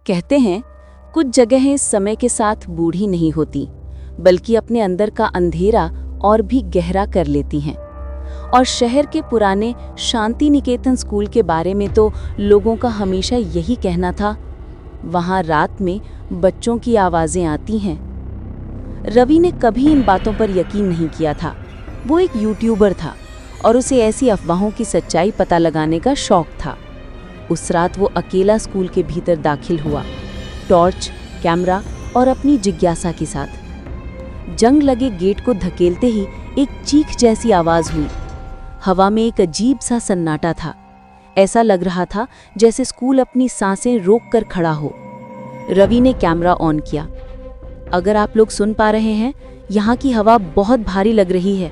कहते हैं कुछ जगहें समय के साथ बूढ़ी नहीं होती, बल्कि अपने अंदर का अंधेरा और भी गहरा कर लेती हैं। और शहर के पुराने शांति निकेतन स्कूल के बारे में तो लोगों का हमेशा यही कहना था, वहाँ रात में बच्चों की आवाज़ें आती हैं। रवि ने कभी इन बातों पर यकीन नहीं किया था। वो एक यूट्यूबर था और उसे ऐसी अफवाहों की सच्चाई पता लगाने का शौक था। उस रात वो अकेला स्कूल के भीतर दाखिल हुआ, टॉर्च, कैमरा और अपनी जिज्ञासा के साथ। जंग लगे गेट को धकेलते ही एक चीख जैसी आवाज़ हुई। हवा में एक अजीब सा सन्नाटा था। ऐसा लग रहा था जैसे स्कूल अपनी सांसें रोक कर खड़ा हो। रवि ने कैमरा ऑन किया। अगर आप लोग सुन पा रहे हैं, यहाँ की हवा बहुत भारी लग रही है,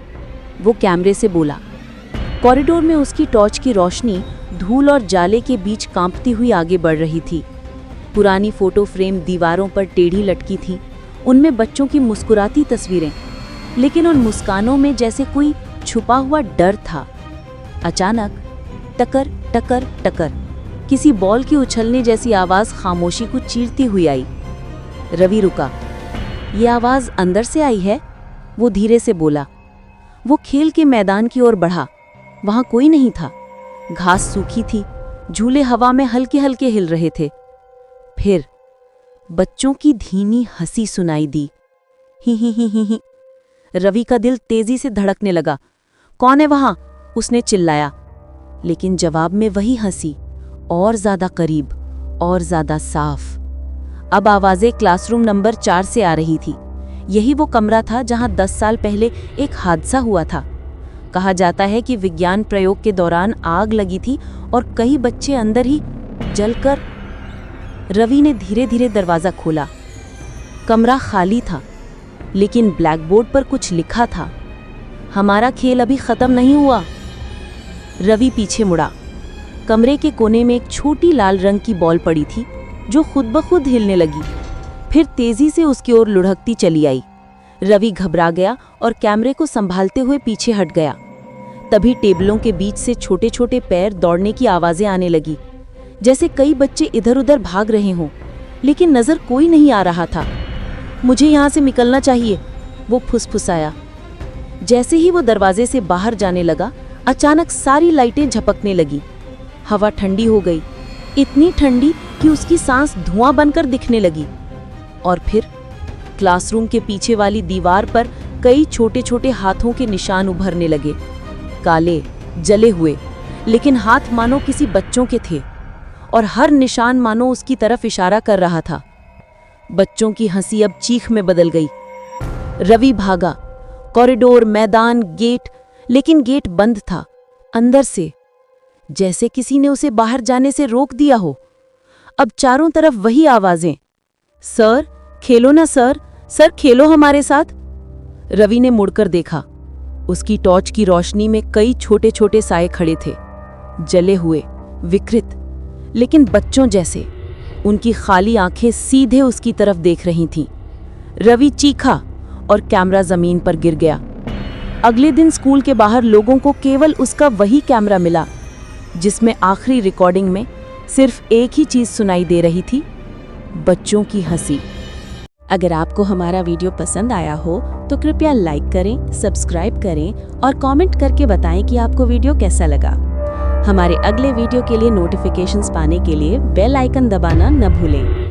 वो कैमरे से बोला। कॉरिडोर में उसकी टॉर्च की रोशनी धूल और जाले के बीच कांपती हुई आगे बढ़ रही थी। पुरानी फोटो फ्रेम दीवारों पर टेढ़ी लटकी थी, उनमें बच्चों की मुस्कुराती तस्वीरें, लेकिन उन मुस्कानों में जैसे कोई छुपा हुआ डर था। अचानक टकर टकर टकर किसी बॉल की उछलने जैसी आवाज़ खामोशी को चीरती हुई आई। रवि रुका। ये आवाज़ अंदर से आई है, वो धीरे से बोला। वो खेल के मैदान की ओर बढ़ा। वहाँ कोई नहीं था। घास सूखी थी, झूले हवा में हल्के हल्के हिल रहे थे। फिर बच्चों की धीमी हंसी सुनाई दी। ही ही ही ही ही। रवि का दिल तेजी से धड़कने लगा। कौन है वहां? उसने चिल्लाया। लेकिन जवाब में वही हंसी, और ज्यादा करीब और ज्यादा साफ। अब आवाजें क्लासरूम नंबर 4 से आ रही थी। यही वो कमरा था जहां 10 साल पहले एक हादसा हुआ था। कहा जाता है कि विज्ञान प्रयोग के दौरान आग लगी थी और कई बच्चे अंदर ही जलकर। रवि ने धीरे धीरे दरवाजा खोला। कमरा खाली था, लेकिन ब्लैकबोर्ड पर कुछ लिखा था। हमारा खेल अभी खत्म नहीं हुआ। रवि पीछे मुड़ा। कमरे के कोने में एक छोटी लाल रंग की बॉल पड़ी थी, जो खुद ब खुद हिलने लगी, फिर तेजी से उसकी ओर लुढ़कती चली आई। रवि घबरा गया और कैमरे को संभालते हुए पीछे हट गया। तभी टेबलों के बीच से छोटे छोटे पैर दौड़ने की आवाजें आने लगी, जैसे कई बच्चे इधर उधर भाग रहे हों, लेकिन नजर कोई नहीं आ रहा था। मुझे यहाँ से निकलना चाहिए, वो फुसफुसाया। जैसे ही वो दरवाजे से बाहर जाने लगा, अचानक सारी लाइटें झपकने लगी। हवा ठंडी हो गई, इतनी ठंडी कि उसकी सांस धुआं बनकर दिखने लगी। और फिर क्लासरूम के पीछे वाली दीवार पर कई छोटे छोटे हाथों के निशान उभरने लगे, काले, जले हुए, लेकिन हाथ मानो किसी बच्चों के थे, और हर निशान मानो उसकी तरफ इशारा कर रहा था। बच्चों की हंसी अब चीख में बदल गई। रवि भागा, कॉरिडोर, मैदान, गेट, लेकिन गेट बंद था अंदर से, जैसे किसी ने उसे बाहर जाने से रोक दिया हो। अब चारों तरफ वही आवाजें, सर खेलो ना सर, सर खेलो हमारे साथ। रवि ने मुड़कर देखा। उसकी टॉर्च की रोशनी में कई छोटे छोटे साए खड़े थे, जले हुए, विकृत, लेकिन बच्चों जैसे। उनकी खाली आंखें सीधे उसकी तरफ देख रही थीं। रवि चीखा और कैमरा जमीन पर गिर गया। अगले दिन स्कूल के बाहर लोगों को केवल उसका वही कैमरा मिला, जिसमें आखिरी रिकॉर्डिंग में सिर्फ एक ही चीज सुनाई दे रही थी, बच्चों की हंसी। अगर आपको हमारा वीडियो पसंद आया हो तो कृपया लाइक करें, सब्सक्राइब करें और कमेंट करके बताएं कि आपको वीडियो कैसा लगा। हमारे अगले वीडियो के लिए नोटिफिकेशंस पाने के लिए बेल आइकन दबाना न भूलें।